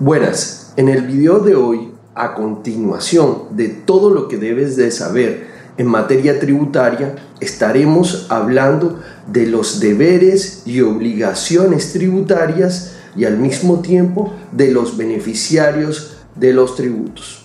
Buenas, en el video de hoy, a continuación de todo lo que debes de saber en materia tributaria, estaremos hablando de los deberes y obligaciones tributarias y al mismo tiempo de los beneficiarios de los tributos.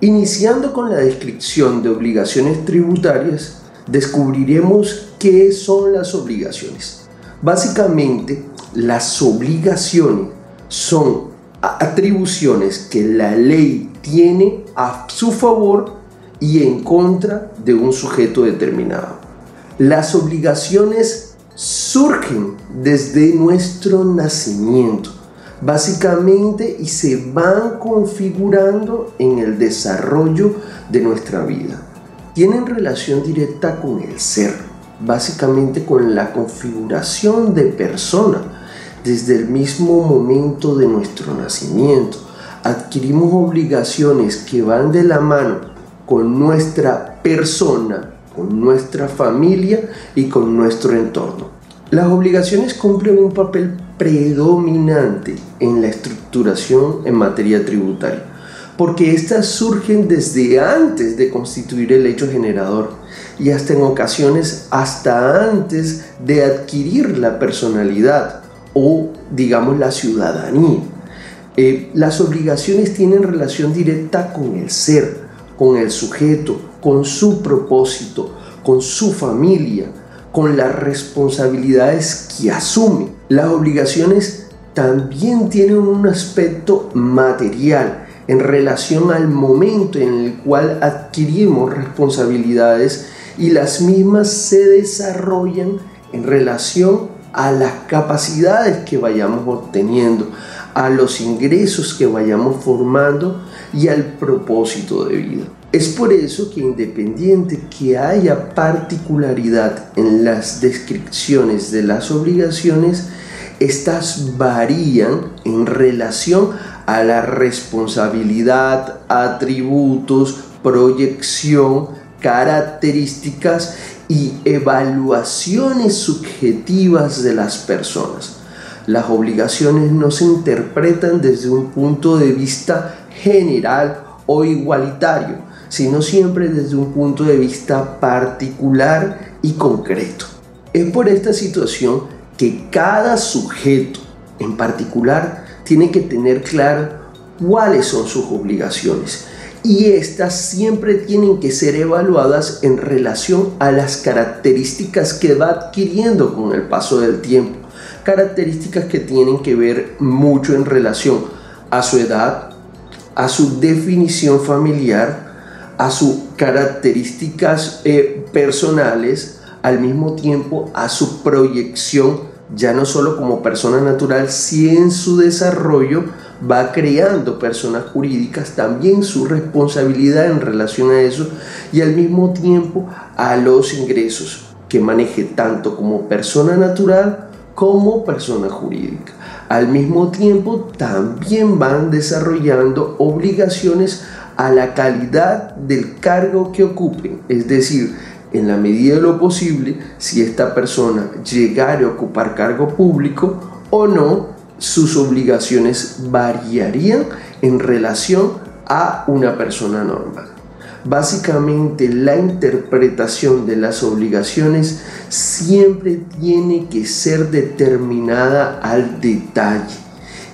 Iniciando con la descripción de obligaciones tributarias, descubriremos qué son las obligaciones. Básicamente, las obligaciones son atribuciones que la ley tiene a su favor y en contra de un sujeto determinado. Las obligaciones surgen desde nuestro nacimiento, básicamente, y se van configurando en el desarrollo de nuestra vida. Tienen relación directa con el ser, básicamente con la configuración de persona. Desde el mismo momento de nuestro nacimiento, adquirimos obligaciones que van de la mano con nuestra persona, con nuestra familia y con nuestro entorno. Las obligaciones cumplen un papel predominante en la estructuración en materia tributaria, porque éstas surgen desde antes de constituir el hecho generador y hasta en ocasiones hasta antes de adquirir la personalidad o, digamos, la ciudadanía. Las obligaciones tienen relación directa con el ser, con el sujeto, con su propósito, con su familia, con las responsabilidades que asume. Las obligaciones también tienen un aspecto material en relación al momento en el cual adquirimos responsabilidades, y las mismas se desarrollan en relación a las capacidades que vayamos obteniendo, a los ingresos que vayamos formando y al propósito de vida. Es por eso que, independiente que haya particularidad en las descripciones de las obligaciones, estas varían en relación a la responsabilidad, atributos, proyección, características y evaluaciones subjetivas de las personas. Las obligaciones no se interpretan desde un punto de vista general o igualitario, sino siempre desde un punto de vista particular y concreto. Es por esta situación que cada sujeto en particular tiene que tener claro cuáles son sus obligaciones, y estas siempre tienen que ser evaluadas en relación a las características que va adquiriendo con el paso del tiempo, características que tienen que ver mucho en relación a su edad, a su definición familiar, a sus características personales, al mismo tiempo a su proyección, ya no solo como persona natural, si en su desarrollo va creando personas jurídicas, también su responsabilidad en relación a eso, y al mismo tiempo a los ingresos que maneje tanto como persona natural como persona jurídica. Al mismo tiempo también van desarrollando obligaciones a la calidad del cargo que ocupen, es decir, en la medida de lo posible, si esta persona llegara a ocupar cargo público o no, sus obligaciones variarían en relación a una persona normal. Básicamente, la interpretación de las obligaciones siempre tiene que ser determinada al detalle,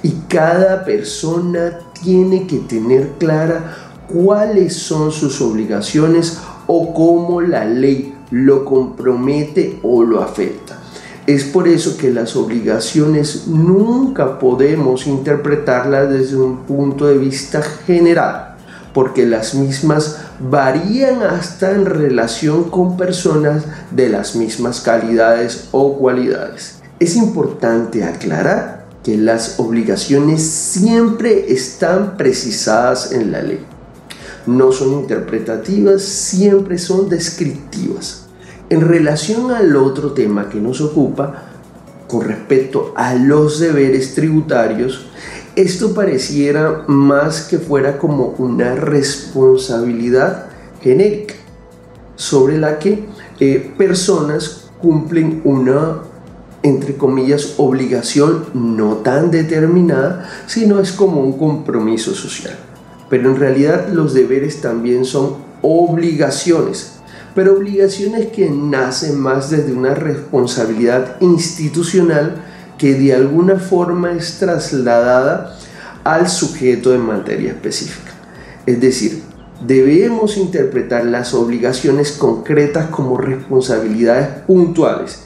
y cada persona tiene que tener clara cuáles son sus obligaciones o cómo la ley lo compromete o lo afecta. Es por eso que las obligaciones nunca podemos interpretarlas desde un punto de vista general, porque las mismas varían hasta en relación con personas de las mismas calidades o cualidades. Es importante aclarar que las obligaciones siempre están precisadas en la ley. No son interpretativas, siempre son descriptivas. En relación al otro tema que nos ocupa, con respecto a los deberes tributarios, Esto pareciera más que fuera como una responsabilidad genérica sobre la que personas cumplen una, entre comillas, obligación no tan determinada, sino es como un compromiso social. Pero en realidad los deberes también son obligaciones, pero obligaciones que nacen más desde una responsabilidad institucional que de alguna forma es trasladada al sujeto en materia específica. Es decir, debemos interpretar las obligaciones concretas como responsabilidades puntuales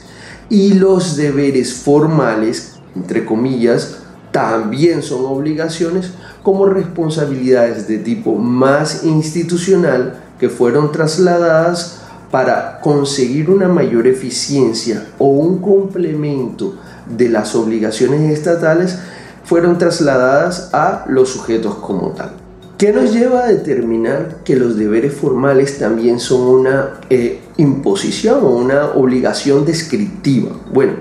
y los deberes formales, entre comillas, también son obligaciones como responsabilidades de tipo más institucional que fueron trasladadas para conseguir una mayor eficiencia o un complemento de las obligaciones estatales, fueron trasladadas a los sujetos como tal. ¿Qué nos lleva a determinar que los deberes formales también son una imposición o una obligación descriptiva? Bueno,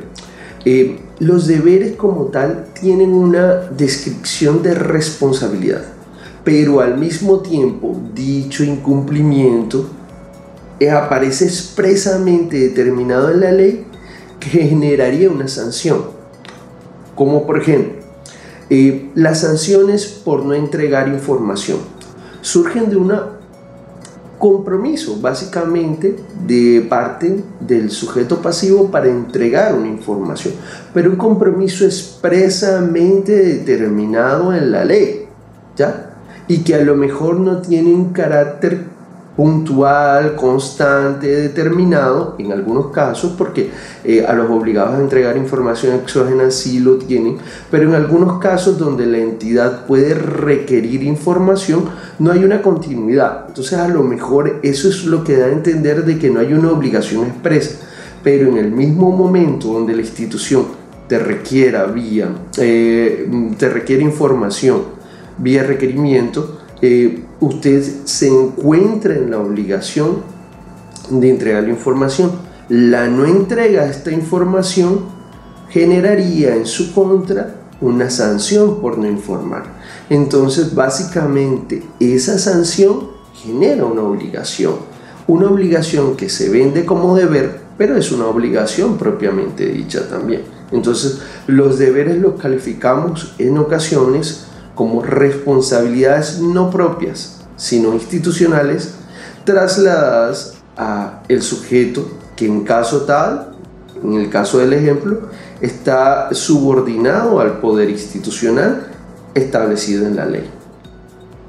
los deberes como tal tienen una descripción de responsabilidad, pero al mismo tiempo dicho incumplimiento aparece expresamente determinado en la ley que generaría una sanción, como por ejemplo las sanciones por no entregar información surgen de un compromiso básicamente de parte del sujeto pasivo para entregar una información, pero un compromiso expresamente determinado en la ley, ¿ya? Y que a lo mejor no tiene un carácter puntual, constante, determinado en algunos casos, porque a los obligados a entregar información exógena sí lo tienen, pero en algunos casos donde la entidad puede requerir información no hay una continuidad. Entonces a lo mejor eso es lo que da a entender de que no hay una obligación expresa, pero en el mismo momento donde la institución te requiera información vía requerimiento, usted se encuentra en la obligación de entregar la información. La no entrega de esta información generaría en su contra una sanción por no informar. Entonces, básicamente, esa sanción genera una obligación que se vende como deber, pero es una obligación propiamente dicha también. Entonces, los deberes los calificamos en ocasiones como responsabilidades no propias, sino institucionales, trasladadas a el sujeto que en caso tal, en el caso del ejemplo, está subordinado al poder institucional establecido en la ley.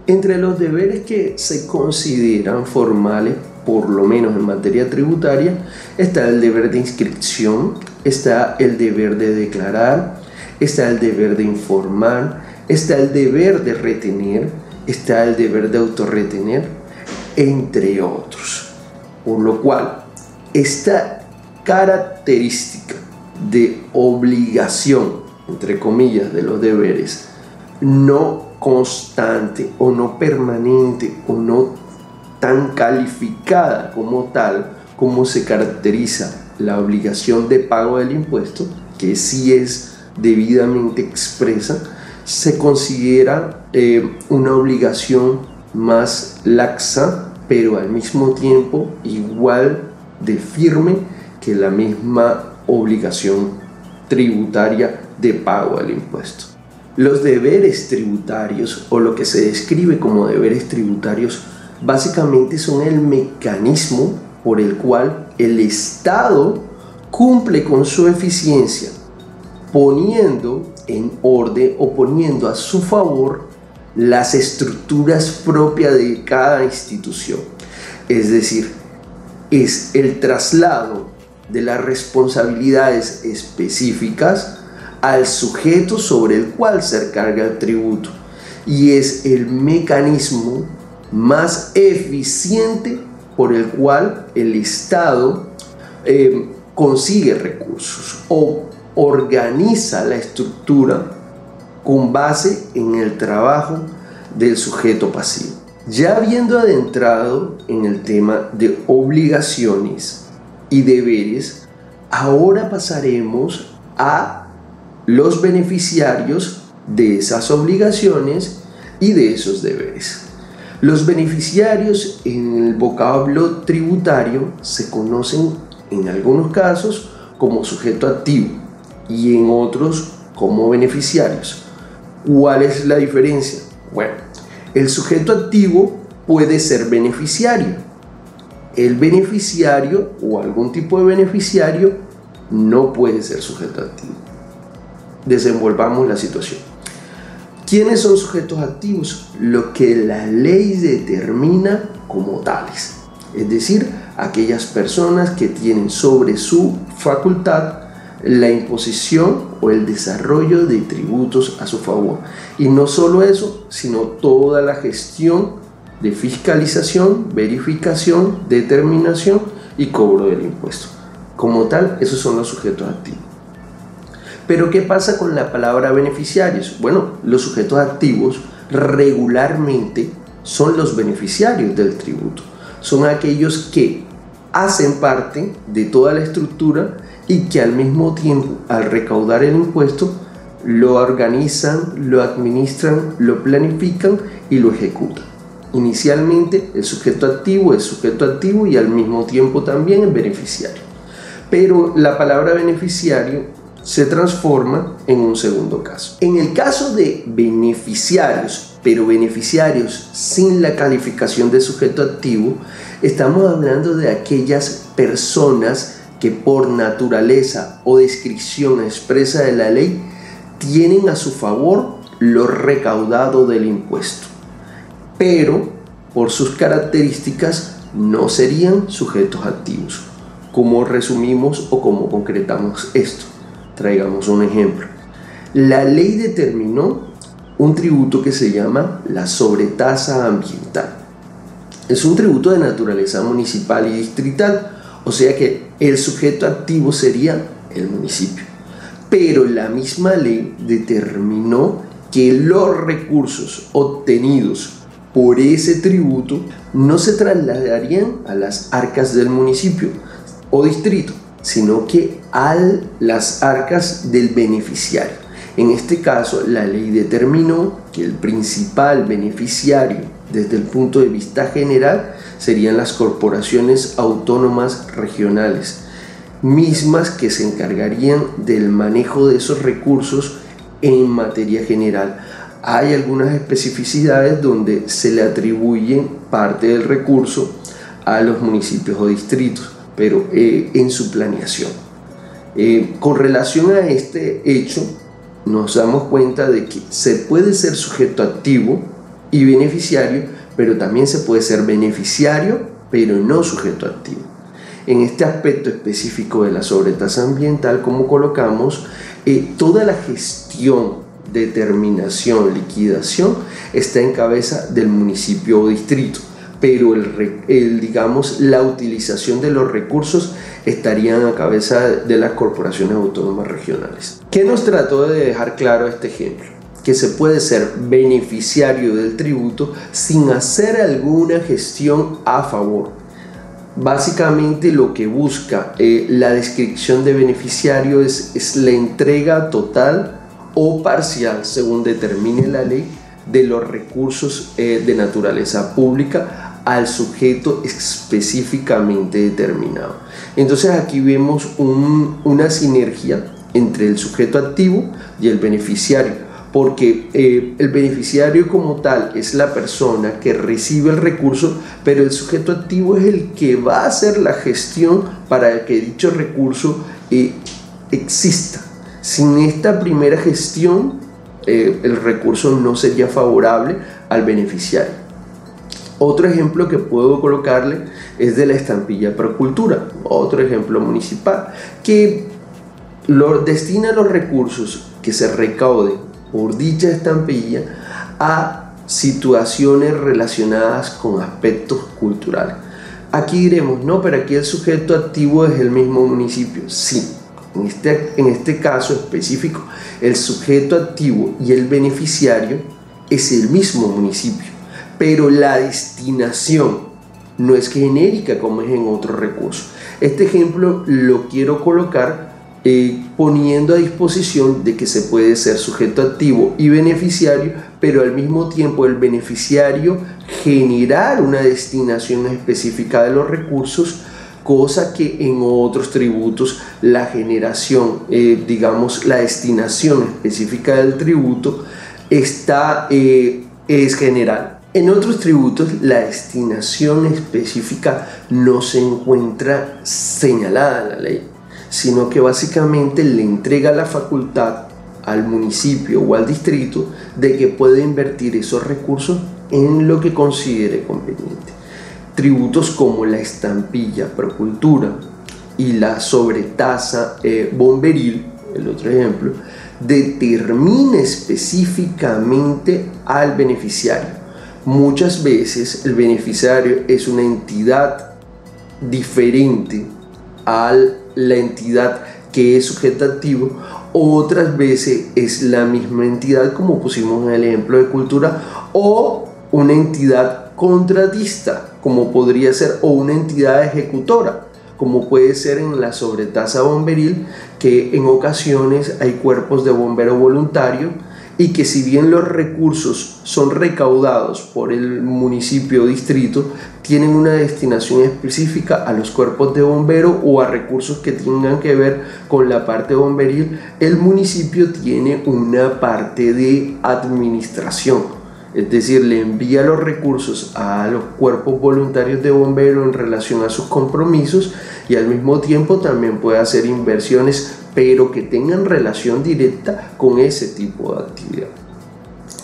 Entre los deberes que se consideran formales, por lo menos en materia tributaria, está el deber de inscripción, está el deber de declarar, está el deber de informar, está el deber de retener, está el deber de autorretener, entre otros. Por lo cual, esta característica de obligación, entre comillas, de los deberes, no constante o no permanente o no tan calificada como tal, como se caracteriza la obligación de pago del impuesto, que sí es debidamente expresa, se considera una obligación más laxa, pero al mismo tiempo igual de firme que la misma obligación tributaria de pago del impuesto. Los deberes tributarios, o lo que se describe como deberes tributarios, básicamente son el mecanismo por el cual el Estado cumple con su eficiencia, poniendo en orden o poniendo a su favor las estructuras propias de cada institución. Es decir, es el traslado de las responsabilidades específicas al sujeto sobre el cual se carga el tributo, y es el mecanismo más eficiente por el cual el Estado consigue recursos o organiza la estructura con base en el trabajo del sujeto pasivo. Ya habiendo adentrado en el tema de obligaciones y deberes, ahora pasaremos a los beneficiarios de esas obligaciones y de esos deberes. Los beneficiarios en el vocablo tributario se conocen en algunos casos como sujeto activo y en otros como beneficiarios. ¿Cuál es la diferencia? Bueno, el sujeto activo puede ser beneficiario. El beneficiario o algún tipo de beneficiario no puede ser sujeto activo. Desenvolvamos la situación. ¿Quiénes son sujetos activos? Lo que la ley determina como tales. Es decir, aquellas personas que tienen sobre su facultad la imposición o el desarrollo de tributos a su favor. Y no solo eso, sino toda la gestión de fiscalización, verificación, determinación y cobro del impuesto. Como tal, esos son los sujetos activos. Pero ¿qué pasa con la palabra beneficiarios? Bueno, los sujetos activos regularmente son los beneficiarios del tributo. Son aquellos que hacen parte de toda la estructura y que al mismo tiempo, al recaudar el impuesto, lo organizan, lo administran, lo planifican y lo ejecutan. Inicialmente el sujeto activo es sujeto activo y al mismo tiempo también es beneficiario. Pero la palabra beneficiario se transforma en un segundo caso. En el caso de beneficiarios, pero beneficiarios sin la calificación de sujeto activo, estamos hablando de aquellas personas que por naturaleza o descripción expresa de la ley tienen a su favor lo recaudado del impuesto, pero por sus características no serían sujetos activos. ¿Cómo resumimos o cómo concretamos esto? Traigamos un ejemplo. La ley determinó un tributo que se llama la sobretasa ambiental. Es un tributo de naturaleza municipal y distrital, o sea que el sujeto activo sería el municipio. Pero la misma ley determinó que los recursos obtenidos por ese tributo no se trasladarían a las arcas del municipio o distrito, sino que a las arcas del beneficiario. En este caso, la ley determinó que el principal beneficiario desde el punto de vista general serían las corporaciones autónomas regionales, mismas que se encargarían del manejo de esos recursos en materia general. Hay algunas especificidades donde se le atribuyen parte del recurso a los municipios o distritos, pero en su planeación. Con relación a este hecho, nos damos cuenta de que se puede ser sujeto activo y beneficiario, pero también se puede ser beneficiario, pero no sujeto activo. En este aspecto específico de la sobretasa ambiental, como colocamos, toda la gestión, determinación, liquidación está en cabeza del municipio o distrito, pero digamos, la utilización de los recursos estarían a cabeza de las corporaciones autónomas regionales. ¿Qué nos trató de dejar claro este ejemplo? Que se puede ser beneficiario del tributo sin hacer alguna gestión a favor. Básicamente lo que busca la descripción de beneficiario es la entrega total o parcial, según determine la ley, de los recursos de naturaleza pública al sujeto específicamente determinado. Entonces aquí vemos una sinergia entre el sujeto activo y el beneficiario, porque el beneficiario como tal es la persona que recibe el recurso, pero el sujeto activo es el que va a hacer la gestión para que dicho recurso exista. Sin esta primera gestión, el recurso no sería favorable al beneficiario. Otro ejemplo que puedo colocarle es de la estampilla Procultura, otro ejemplo municipal, que destina los recursos que se recauden por dicha estampilla a situaciones relacionadas con aspectos culturales. Aquí diremos, no, pero aquí el sujeto activo es el mismo municipio. Sí, en este caso específico, el sujeto activo y el beneficiario es el mismo municipio, pero la destinación no es genérica como es en otros recursos. Este ejemplo lo quiero colocar poniendo a disposición de que se puede ser sujeto activo y beneficiario, pero al mismo tiempo el beneficiario generar una destinación específica de los recursos, cosa que en otros tributos la generación, digamos la destinación específica del tributo es general. En otros tributos la destinación específica no se encuentra señalada en la ley, sino que básicamente le entrega la facultad al municipio o al distrito de que puede invertir esos recursos en lo que considere conveniente. Tributos como la estampilla Procultura y la sobretasa bomberil, el otro ejemplo, determina específicamente al beneficiario. Muchas veces el beneficiario es una entidad diferente a la entidad que es sujeto activo, otras veces es la misma entidad, como pusimos en el ejemplo de cultura, o una entidad contratista, como podría ser, o una entidad ejecutora, como puede ser en la sobretasa bomberil, que en ocasiones hay cuerpos de bomberos voluntarios y que si bien los recursos son recaudados por el municipio o distrito, tienen una destinación específica a los cuerpos de bomberos o a recursos que tengan que ver con la parte bomberil, el municipio tiene una parte de administración. Es decir, le envía los recursos a los cuerpos voluntarios de bomberos en relación a sus compromisos y al mismo tiempo también puede hacer inversiones, pero que tengan relación directa con ese tipo de actividad.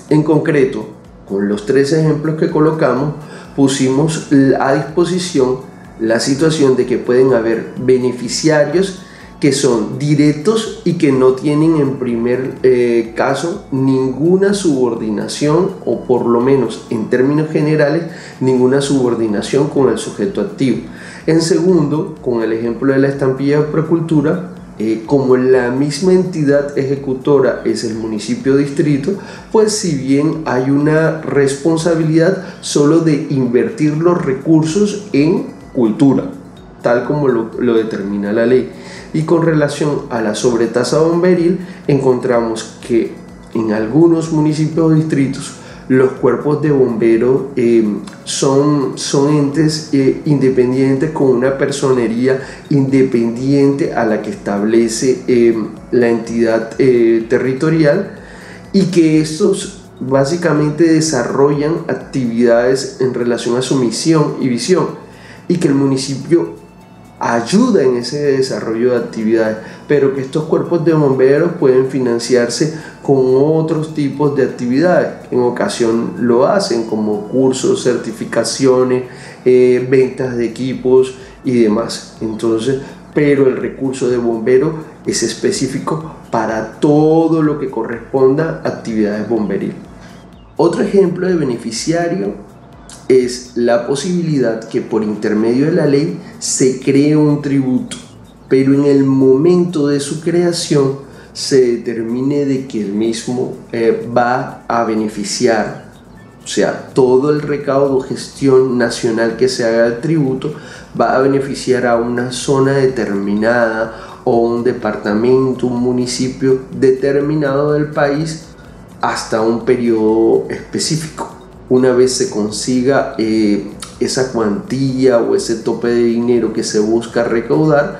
En concreto, con los 3 ejemplos que colocamos, pusimos a disposición la situación de que pueden haber beneficiarios que son directos y que no tienen en primer caso ninguna subordinación, o por lo menos en términos generales ninguna subordinación con el sujeto activo. En segundo, con el ejemplo de la estampilla de Procultura, como la misma entidad ejecutora es el municipio o distrito, pues si bien hay una responsabilidad solo de invertir los recursos en cultura, tal como lo determina la ley. Y con relación a la sobretasa bomberil, encontramos que en algunos municipios o distritos los cuerpos de bomberos son entes independientes, con una personería independiente a la que establece la entidad territorial, y que estos básicamente desarrollan actividades en relación a su misión y visión, y que el municipio ayuda en ese desarrollo de actividades, pero que estos cuerpos de bomberos pueden financiarse con otros tipos de actividades. En ocasión lo hacen, como cursos, certificaciones, ventas de equipos y demás. Entonces, pero el recurso de bombero es específico para todo lo que corresponda a actividades bomberiles. Otro ejemplo de beneficiario es la posibilidad que por intermedio de la ley se cree un tributo, pero en el momento de su creación se determine de que el mismo va a beneficiar, o sea, todo el recaudo, gestión nacional que se haga del tributo va a beneficiar a una zona determinada o un departamento, un municipio determinado del país hasta un periodo específico. Una vez se consiga esa cuantía o ese tope de dinero que se busca recaudar,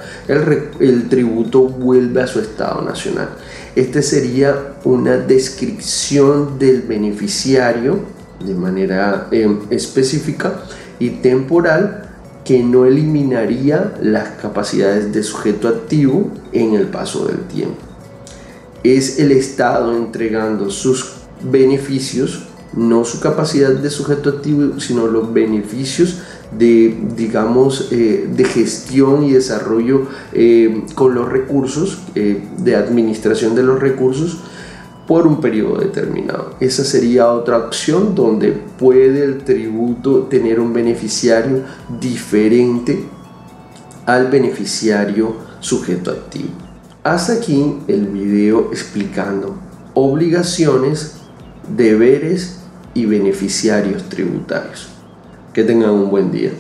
el tributo vuelve a su estado nacional. Este sería una descripción del beneficiario de manera específica y temporal, que no eliminaría las capacidades de sujeto activo en el paso del tiempo. Es el Estado entregando sus beneficios, no su capacidad de sujeto activo, sino los beneficios de, digamos, de gestión y desarrollo con los recursos, de administración de los recursos por un periodo determinado. Esa sería otra opción donde puede el tributo tener un beneficiario diferente al beneficiario sujeto activo. Hasta aquí el video explicando obligaciones, deberes y beneficiarios tributarios. Que tengan un buen día.